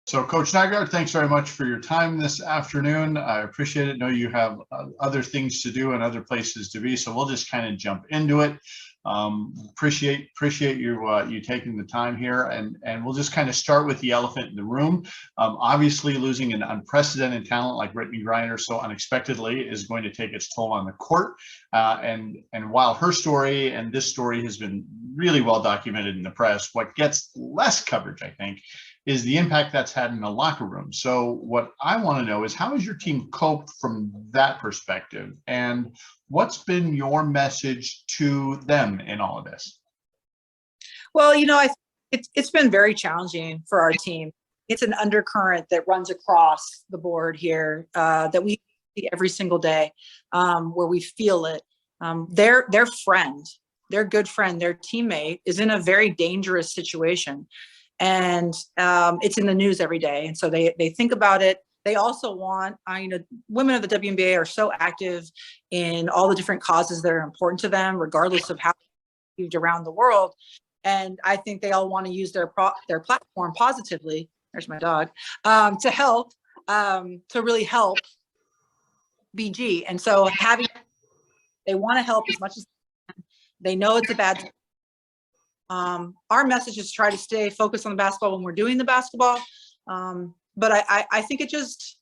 So Coach Nygaard, thanks very much for your time this afternoon. I appreciate it. Know you have other things to do and other places to be, so we'll just kind of jump into it. Appreciate you taking the time here, and we'll just kind of start with the elephant in the room. Obviously, losing an unprecedented talent like Brittney Griner so unexpectedly is going to take its toll on the court. And while her story and this story has been really well documented in the press, what gets less coverage, I think, is the impact that's had in the locker room. So what I want to know is, how has your team coped from that perspective? And what's been your message to them in all of this? Well, it's been very challenging for our team. It's an undercurrent that runs across the board here that we see every single day, where we feel it. Their friend, their good friend, their teammate is in a very dangerous situation. And it's in the news every day. And so they think about it. They also want, women of the WNBA are so active in all the different causes that are important to them, regardless of how they're around the world. And I think they all want to use their platform positively. There's my dog, to help, to really help BG. And so they want to help as much as they know it's a bad time. Our message is to try to stay focused on the basketball when we're doing the basketball. But I think it's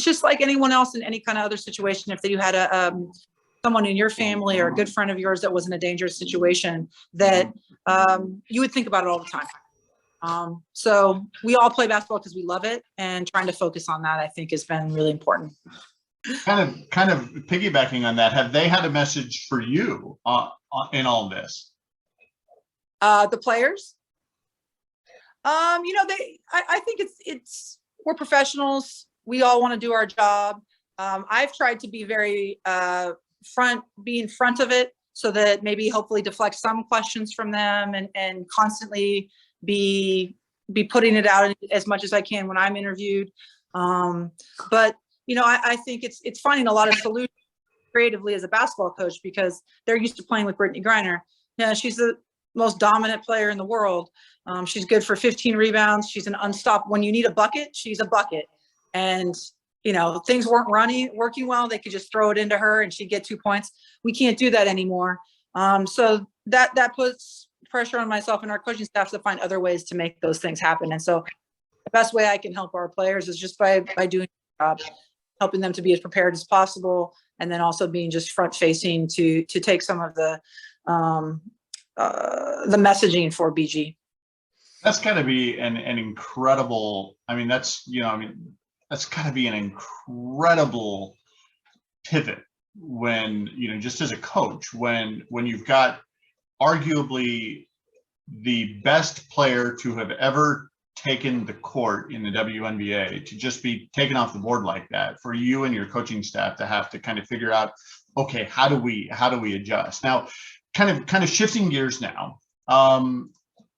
just like anyone else in any kind of other situation. If you had someone in your family or a good friend of yours that was in a dangerous situation, that you would think about it all the time. So we all play basketball because we love it, and trying to focus on that, I think, has been really important. Kind of piggybacking on that, have they had a message for you in all this? The players, I think we're professionals. We all want to do our job. I've tried to be very be in front of it, so that maybe hopefully deflect some questions from them, and constantly be putting it out as much as I can when I'm interviewed. But I think it's finding a lot of solutions creatively as a basketball coach, because they're used to playing with Brittney Griner. Yeah, she's the most dominant player in the world. She's good for 15 rebounds. She's an unstoppable. When you need a bucket, she's a bucket. And things weren't working well, they could just throw it into her and she'd get 2 points. We can't do that anymore. So that puts pressure on myself and our coaching staff to find other ways to make those things happen. And so the best way I can help our players is just by doing the job, helping them to be as prepared as possible, and then also being just front facing to take some of the messaging for BG. That's got to be an incredible. That's got to be an incredible pivot when just as a coach, when you've got arguably the best player to have ever taken the court in the WNBA to just be taken off the board like that, for you and your coaching staff to have to kind of figure out, okay, how do we adjust now? Kind of shifting gears now,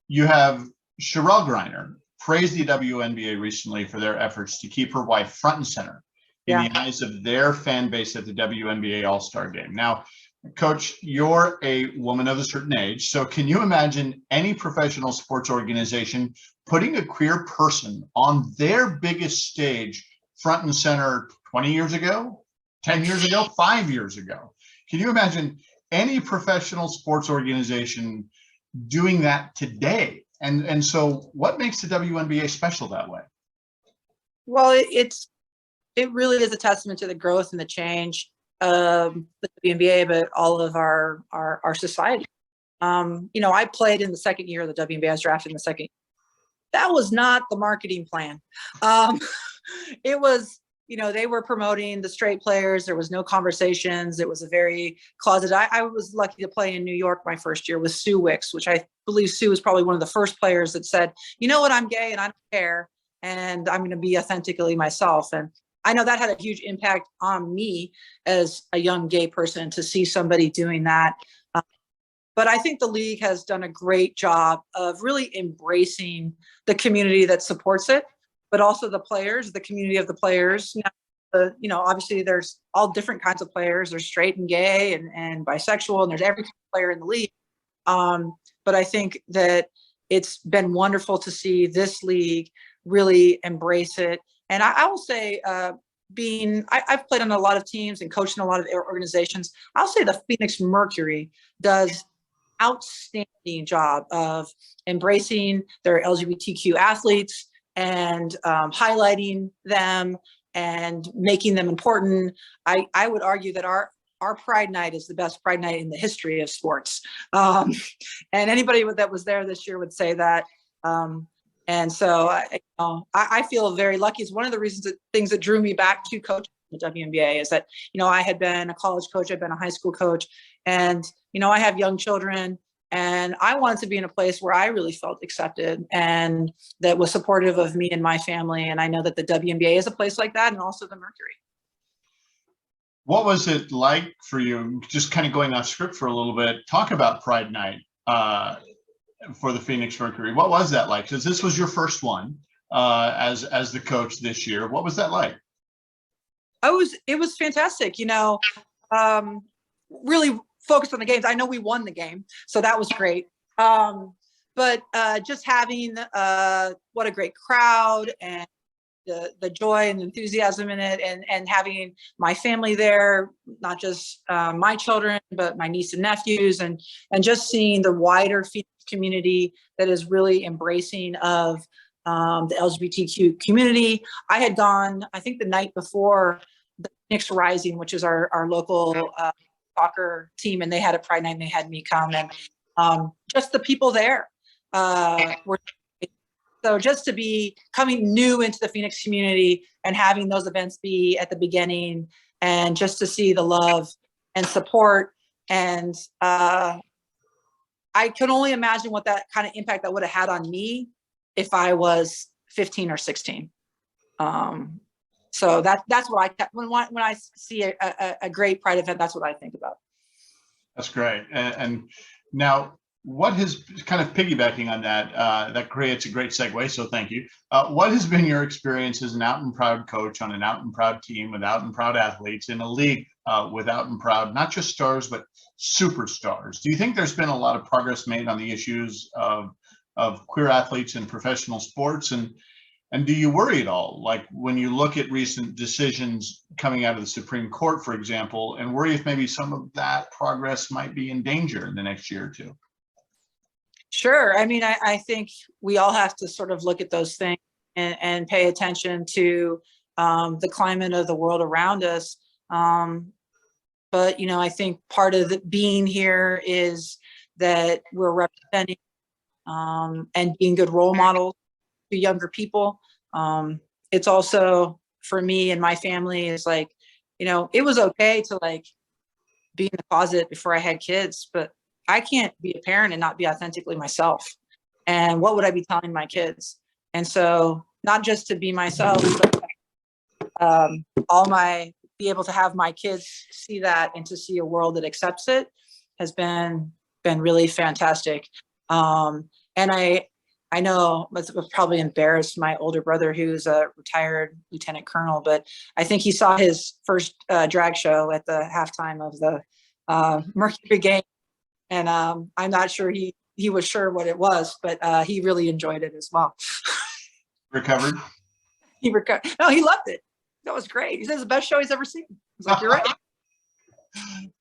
you have Sherelle Griner praised the WNBA recently for their efforts to keep her wife front and center in the eyes of their fan base at the WNBA All-Star Game. Now, Coach, you're a woman of a certain age, so can you imagine any professional sports organization putting a queer person on their biggest stage front and center 20 years ago, 10 years ago, 5 years ago? Can you imagine any professional sports organization doing that today? And so what makes the WNBA special that way? Well, it really is a testament to the growth and the change of the WNBA, but all of our society. I played in the second year of the WNBA. I was drafted in the second. That was not the marketing plan. It was, they were promoting the straight players. There was no conversations. It was a very closeted. I was lucky to play in New York my first year with Sue Wicks, which I believe Sue was probably one of the first players that said, you know what, I'm gay and I don't care, and I'm going to be authentically myself. And I know that had a huge impact on me as a young gay person to see somebody doing that. But I think the league has done a great job of really embracing the community that supports it, but also the players, the community of the players. Obviously there's all different kinds of players. There's straight and gay and bisexual, and there's every player in the league. But I think that it's been wonderful to see this league really embrace it. And I will say, I've played on a lot of teams and coached in a lot of organizations. I'll say the Phoenix Mercury does outstanding job of embracing their LGBTQ athletes and highlighting them and making them important. I would argue that our Pride Night is the best Pride Night in the history of sports. And anybody that was there this year would say that. And so I feel very lucky. It's one of the things that drew me back to coaching the WNBA is that, I had been a college coach, I've been a high school coach, and, I have young children, and I wanted to be in a place where I really felt accepted and that was supportive of me and my family. And I know that the WNBA is a place like that, and also the Mercury. What was it like for you, just kind of going off script for a little bit, talk about Pride Night for the Phoenix Mercury? What was that like? Because this was your first one as the coach this year. What was that like? It was fantastic. Really focused on the games. I know we won the game, so that was great. But just having what a great crowd and the joy and enthusiasm in it, and having my family there, not just my children, but my niece and nephews, and just seeing the wider Phoenix community that is really embracing of the LGBTQ community. I had gone, I think the night before, the Phoenix Rising, which is our local soccer team, and they had a Pride Night, and they had me come, and just the people there were. So just to be coming new into the Phoenix community and having those events be at the beginning, and just to see the love and support, and I could only imagine what that kind of impact that would have had on me if I was 15 or 16. So that's what I kept when I see a great Pride event. That's what I think about. That's great. And now, what has, kind of piggybacking on that, that creates a great segue, so thank you. What has been your experience as an out and proud coach on an out and proud team with out and proud athletes in a league with out and proud, not just stars, but superstars? Do you think there's been a lot of progress made on the issues of queer athletes in professional sports? And do you worry at all, like when you look at recent decisions coming out of the Supreme Court, for example, and worry if maybe some of that progress might be in danger in the next year or two? Sure. I mean, I think we all have to sort of look at those things and pay attention to the climate of the world around us. But, I think part of being here is that we're representing and being good role models to younger people. It's also, for me and my family, is like, it was okay to like be in the closet before I had kids, but I can't be a parent and not be authentically myself. And what would I be telling my kids? And so not just to be myself, but be able to have my kids see that and to see a world that accepts it has been really fantastic. And I know it was probably embarrassed my older brother, who's a retired lieutenant colonel, but I think he saw his first drag show at the halftime of the Mercury game. And I'm not sure he was sure what it was, but he really enjoyed it as well. Recovered? He recovered. No, he loved it. That was great. He says the best show he's ever seen. I was like, you're right.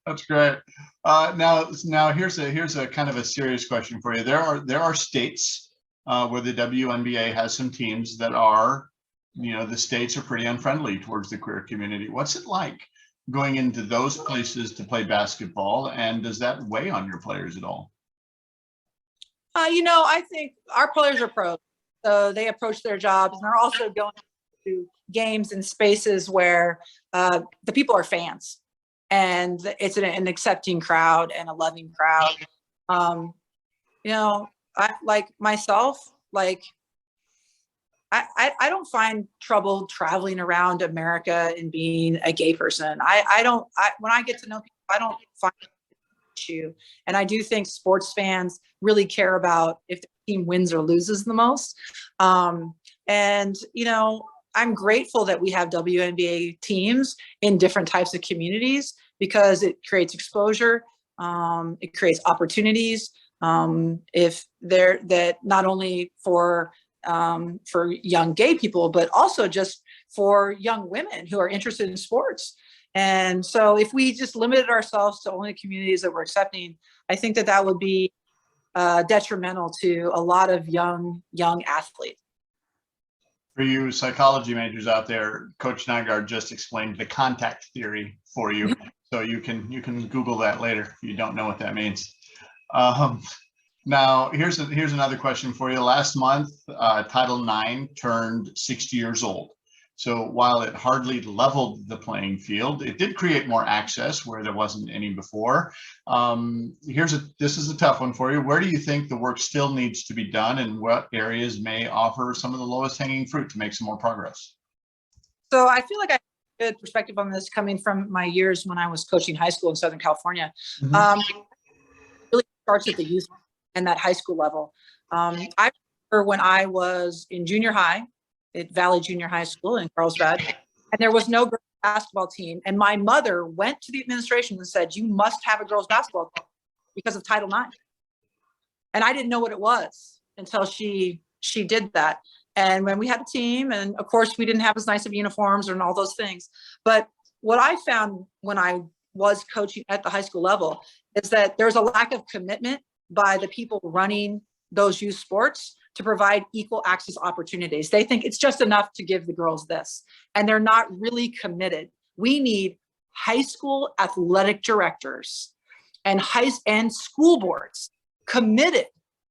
That's great. Now here's a kind of a serious question for you. There are states where the WNBA has some teams that are, the states are pretty unfriendly towards the queer community. What's it like going into those places to play basketball, and does that weigh on your players at all? I think our players are pros, so they approach their jobs, and they're also going to games and spaces where the people are fans, and it's an accepting crowd and a loving crowd. I like myself, like I don't find trouble traveling around America and being a gay person. When I get to know people, I don't find an issue. And I do think sports fans really care about if the team wins or loses the most. I'm grateful that we have WNBA teams in different types of communities because it creates exposure. It creates opportunities. If they're that not only for for young gay people, but also just for young women who are interested in sports. And so if we just limited ourselves to only communities that we're accepting, I think that that would be detrimental to a lot of young athletes. For you psychology majors out there, Coach Nygaard just explained the contact theory for you. So you can Google that later if you don't know what that means. Now, here's another question for you. Last month, Title IX turned 60 years old. So while it hardly leveled the playing field, it did create more access where there wasn't any before. This is a tough one for you. Where do you think the work still needs to be done, and what areas may offer some of the lowest hanging fruit to make some more progress? So I feel like I have a good perspective on this coming from my years when I was coaching high school in Southern California. It really starts at the youth and that high school level. I remember when I was in junior high at Valley Junior High School in Carlsbad, and there was no girls basketball team. And my mother went to the administration and said, "You must have a girls basketball team because of Title IX." And I didn't know what it was until she did that. And when we had a team, and of course we didn't have as nice of uniforms and all those things. But what I found when I was coaching at the high school level is that there's a lack of commitment by the people running those youth sports to provide equal access opportunities. They think it's just enough to give the girls this, and they're not really committed. We need high school athletic directors and school boards committed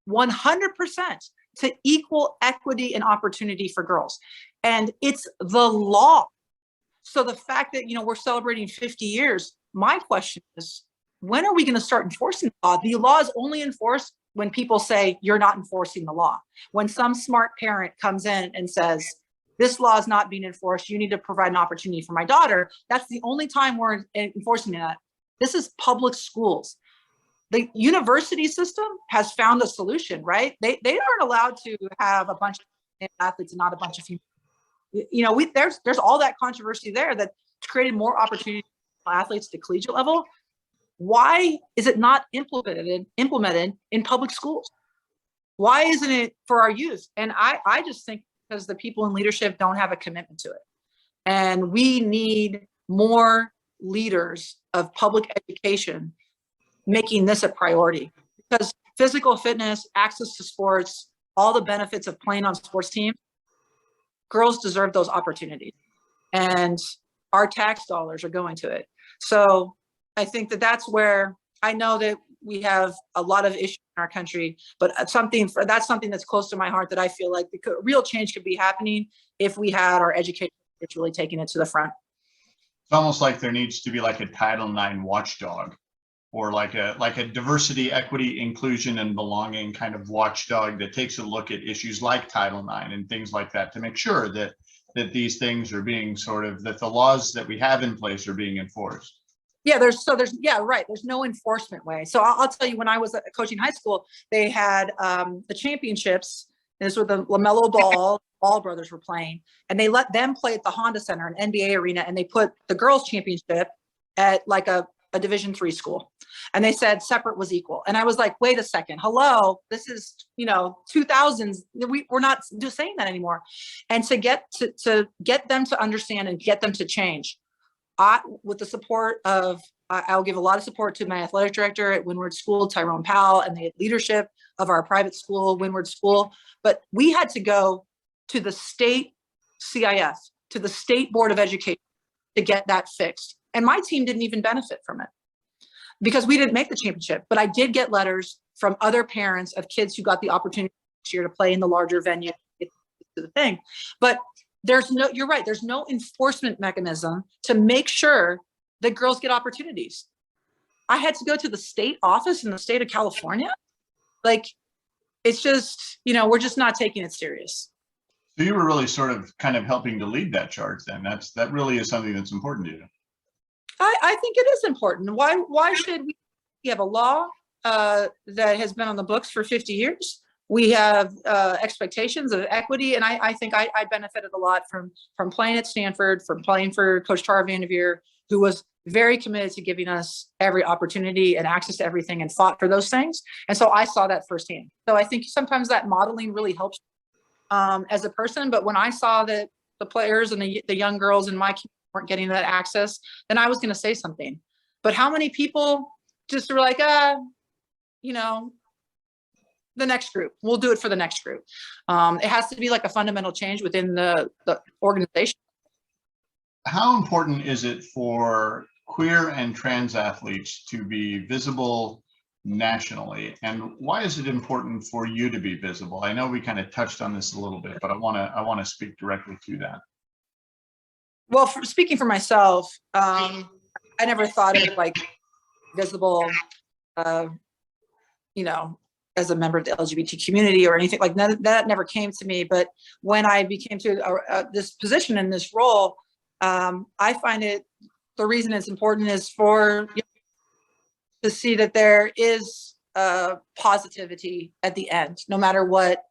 100% to equal equity and opportunity for girls. And it's the law. So the fact that, we're celebrating 50 years, my question is, when are we going to start enforcing the law? The law is only enforced when people say you're not enforcing the law. When some smart parent comes in and says, this law is not being enforced, you need to provide an opportunity for my daughter, that's the only time we're enforcing that. This is public schools. The university system has found a solution, right? They aren't allowed to have a bunch of athletes and not a bunch of female. There's all that controversy there that created more opportunities for athletes to collegiate level. Why is it not implemented in public schools? Why isn't it for our youth? And I just think because the people in leadership don't have a commitment to it. And we need more leaders of public education making this a priority, because physical fitness, access to sports, all the benefits of playing on sports teams, girls deserve those opportunities. And our tax dollars are going to it. So I think that that's where I know that we have a lot of issues in our country, but that's something that's close to my heart, that I feel like real change could be happening if we had our education really taking it to the front. It's almost like there needs to be like a Title IX watchdog, or like a diversity, equity, inclusion, and belonging kind of watchdog that takes a look at issues like Title IX and things like that to make sure that these things are being that the laws that we have in place are being enforced. Yeah, there's no enforcement way. So I'll tell you, when I was coaching high school, they had the championships. And this was the LaMelo Ball brothers were playing, and they let them play at the Honda Center, an NBA arena, and they put the girls' championship at like a Division III school. And they said separate was equal. And I was like, wait a second, hello, this is 2000s. We're not just saying that anymore. And to get them to understand and get them to change, with the support of, I'll give a lot of support to my athletic director at Windward School, Tyrone Powell, and the leadership of our private school, Windward School. But we had to go to the state CIS, to the State Board of Education, to get that fixed. And my team didn't even benefit from it because we didn't make the championship. But I did get letters from other parents of kids who got the opportunity this year to play in the larger venue, to the thing. But you're right, there's no enforcement mechanism to make sure that girls get opportunities. I had to go to the state office in the state of California. Like, it's just, we're just not taking it serious. So you were really sort of kind of helping to lead that charge then. That really is something that's important to you. I think it is important. Why should we have a law that has been on the books for 50 years? We have expectations of equity, and I think I benefited a lot from playing at Stanford, from playing for Coach Tara Vanderveer, who was very committed to giving us every opportunity and access to everything and fought for those things. And so I saw that firsthand. So I think sometimes that modeling really helps. as a person, but when I saw that the players and the young girls in my community weren't getting that access, then I was going to say something. But how many people just were like, you know, the next group, we'll do it for the next group. It has to be like a fundamental change within the organization. How important is it for queer and trans athletes to be visible nationally, and why is it important for you to be visible? I know we kind of touched on this a little bit, but I want to speak directly to that. Well, speaking for myself, I never thought of like visible, you know, as a member of the LGBT community or anything like that. That never came to me. But when I became to this position in this role, I find the reason it's important is for to see that there is positivity at the end, no matter what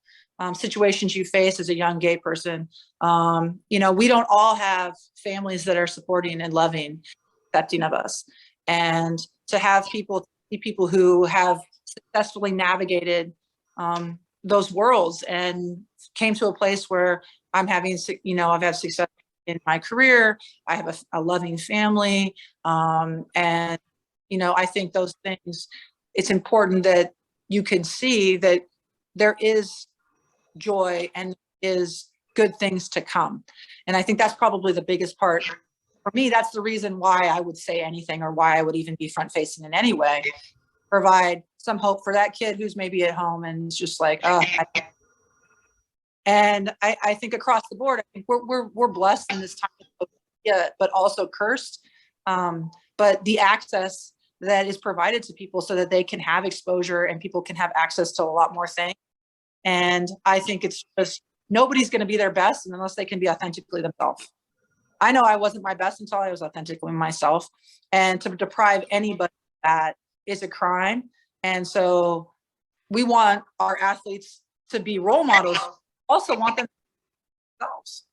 situations you face as a young gay person. We don't all have families that are supporting and loving, accepting of us. And to have people who have successfully navigated those worlds and came to a place where I've had success in my career. I have a loving family. And I think those things, it's important that you can see that there is joy and is good things to come. And I think that's probably the biggest part. For me, that's the reason why I would say anything or why I would even be front facing in any way, provide some hope for that kid who's maybe at home and it's just like, and I think across the board, I think we're blessed in this time, but also cursed. But the access that is provided to people so that they can have exposure and people can have access to a lot more things. And I think it's just, nobody's going to be their best unless they can be authentically themselves. I know I wasn't my best until I was authentically myself. And to deprive anybody of that is a crime. And so we want our athletes to be role models, also want them to be themselves.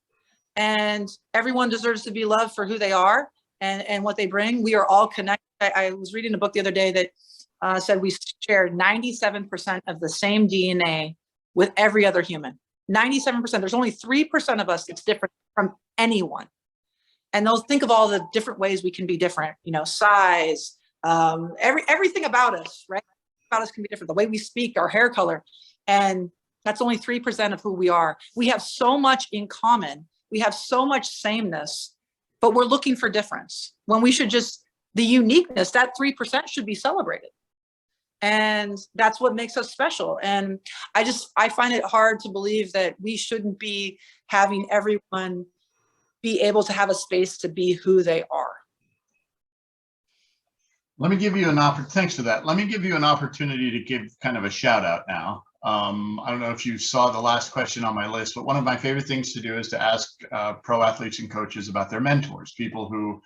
And everyone deserves to be loved for who they are and what they bring. We are all connected. I was reading a book the other day that said we share 97% of the same DNA with every other human. 97%. There's only 3% of us that's different from anyone. And think of all the different ways we can be different. Size, everything about us, right? About us can be different. The way we speak, our hair color, and that's only 3% of who we are. We have so much in common. We have so much sameness, but we're looking for difference when we should just, the uniqueness, that 3% should be celebrated. And that's what makes us special. And I find it hard to believe that we shouldn't be having everyone be able to have a space to be who they are. Let me give you thanks for that. Let me give you an opportunity to give kind of a shout out now. I don't know if you saw the last question on my list, but one of my favorite things to do is to ask pro athletes and coaches about their mentors, people who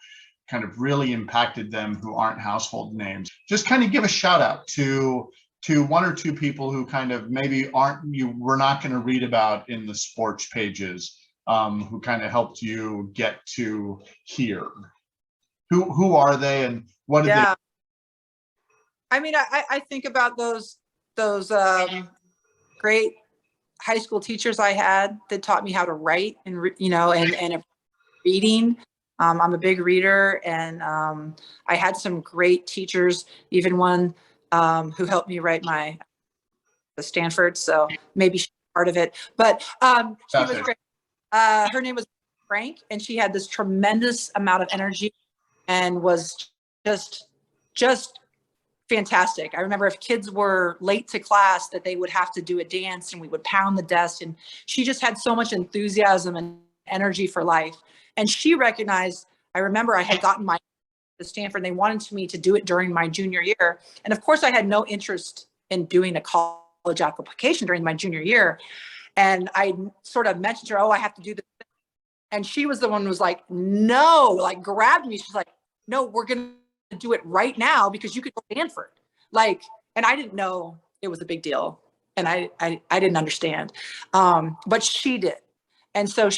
kind of really impacted them who aren't household names. Just kind of give a shout out to one or two people who kind of maybe we're not going to read about in the sports pages, who kind of helped you get to here. Who are they and what did they? I mean, I think about those great high school teachers I had that taught me how to write and reading. I'm a big reader, and I had some great teachers, even one who helped me write the Stanford. So maybe she's part of it, but she was great. Her name was Frank, and she had this tremendous amount of energy and was just fantastic. I remember if kids were late to class that they would have to do a dance and we would pound the desk, and she just had so much enthusiasm and energy for life. And she recognized, I remember I had gotten to Stanford, they wanted me to do it during my junior year. And of course I had no interest in doing a college application during my junior year. And I sort of mentioned to her, I have to do this. And she was the one who was like, no, like grabbed me. She's like, no, we're going to do it right now because you could go to Stanford. And I didn't know it was a big deal. And I didn't understand. But she did. And so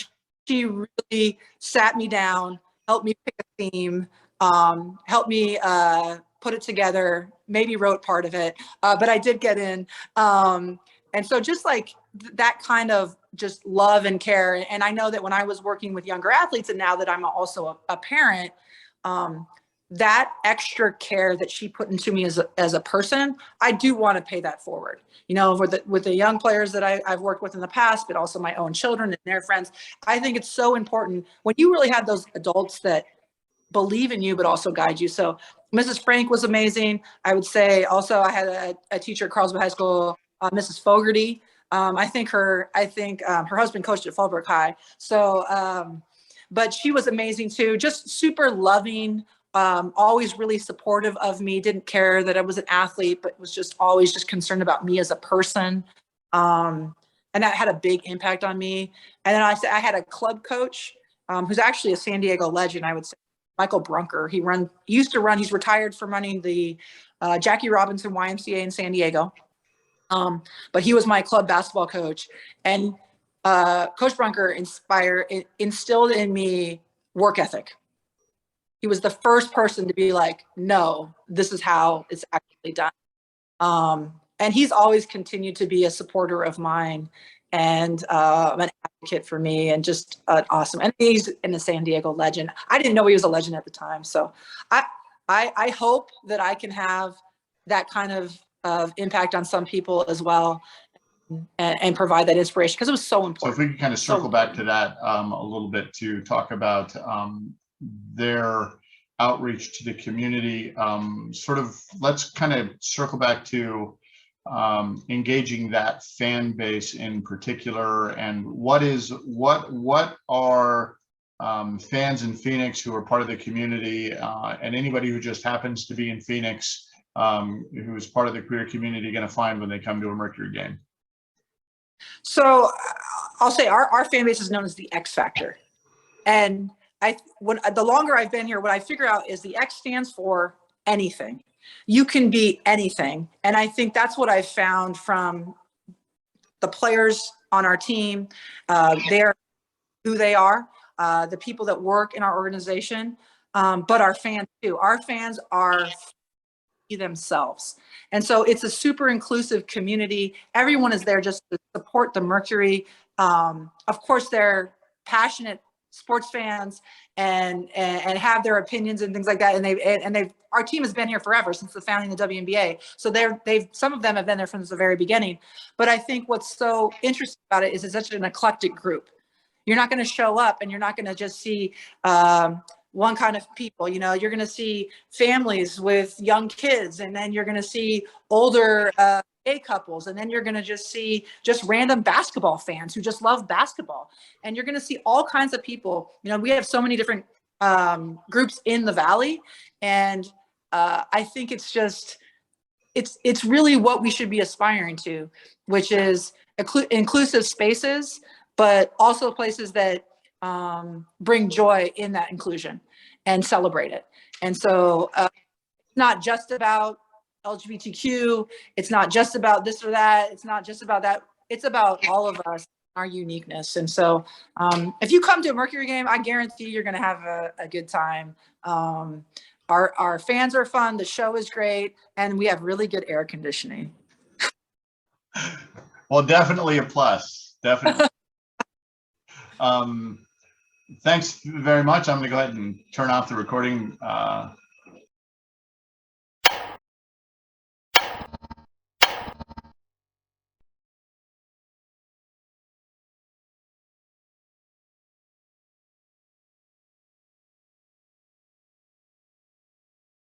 she really sat me down, helped me pick a theme, helped me put it together, maybe wrote part of it, but I did get in. And so just like that kind of just love and care. And I know that when I was working with younger athletes, and now that I'm also a parent, that extra care that she put into me as a person, I do want to pay that forward. You know, with the young players that I've worked with in the past, but also my own children and their friends. I think it's so important when you really have those adults that believe in you, but also guide you. So Mrs. Frank was amazing. I would say also I had a teacher at Carlsbad High School, Mrs. Fogarty. I think her husband coached at Fallbrook High. So, but she was amazing too. Just super loving, always really supportive of me. Didn't care that I was an athlete, but was just always just concerned about me as a person. And that had a big impact on me. And then I had a club coach who's actually a San Diego legend, I would say, Michael Brunker. He used to run, he's retired from running the Jackie Robinson YMCA in San Diego. But he was my club basketball coach. And Coach Brunker instilled in me work ethic. He was the first person to be like, no, this is how it's actually done. And he's always continued to be a supporter of mine and an advocate for me, and just awesome. And he's in a San Diego legend. I didn't know he was a legend at the time. So I hope that I can have that kind of impact on some people as well, and provide that inspiration, because it was so important. So if we can kind of circle back to that a little bit to talk about their outreach to the community, let's kind of circle back to engaging that fan base in particular, and what are fans in Phoenix who are part of the community, and anybody who just happens to be in Phoenix who is part of the queer community going to find when they come to a Mercury game? So I'll say our fan base is known as the X Factor. And the longer I've been here, what I figure out is the X stands for anything. You can be anything. And I think that's what I've found from the players on our team. They're who they are, the people that work in our organization, but our fans too. Our fans are themselves. And so it's a super inclusive community. Everyone is there just to support the Mercury. Of course, they're passionate sports fans and have their opinions and things like that. And our team has been here forever, since the founding of the WNBA. So some of them have been there from the very beginning. But I think what's so interesting about it is it's such an eclectic group. You're not going to show up and you're not going to just see one kind of people. You know, you're going to see families with young kids, and then you're going to see older gay couples, and then you're going to just see just random basketball fans who just love basketball. And you're going to see all kinds of people. You know, we have so many different groups in the Valley, and I think it's just it's really what we should be aspiring to, which is inclusive spaces, but also places that bring joy in that inclusion and celebrate it. And so it's not just about LGBTQ. It's not just about this or that. It's not just about that. It's about all of us, our uniqueness. And so if you come to a Mercury game, I guarantee you're going to have a good time. Our fans are fun. The show is great. And we have really good air conditioning. Well, definitely a plus. Definitely. Thanks very much. I'm going to go ahead and turn off the recording